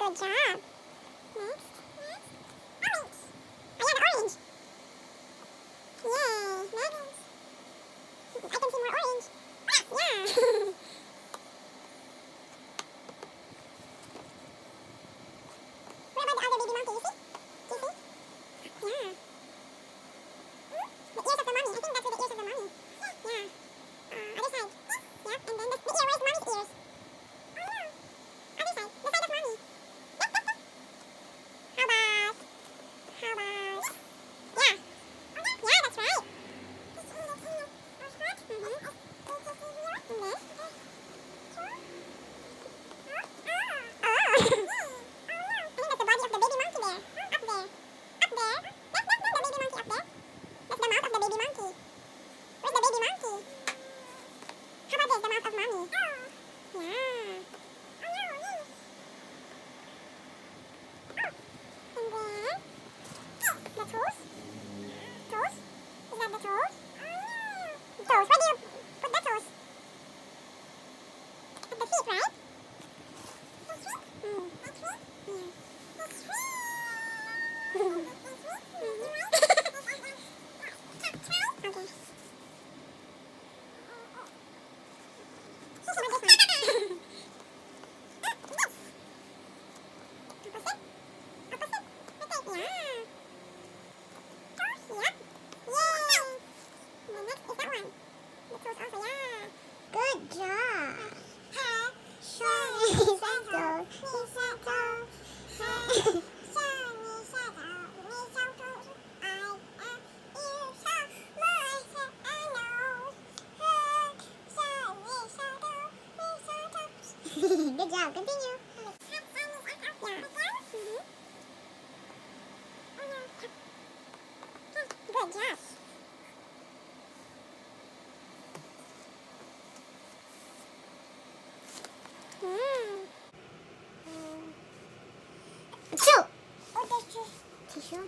Good job. Next. Orange. Oh yeah, the orange. Yay. Next. I can see more orange. Yeah. What about the other baby monkey? You see? Do you see? Yeah. The ears of the mommy. I think that's where the ears of the mommy. Yeah. Other side. Yep. And then the ear. Where's mommy's ears? Oh yeah. Other side. The side of mommy. How about? Yeah. Yeah, that's right. Toes. Where do you put the toes? At the feet, right? Mm. Okay. Good job. Good job. Continue. Good job. Two. Oh, there's tissue.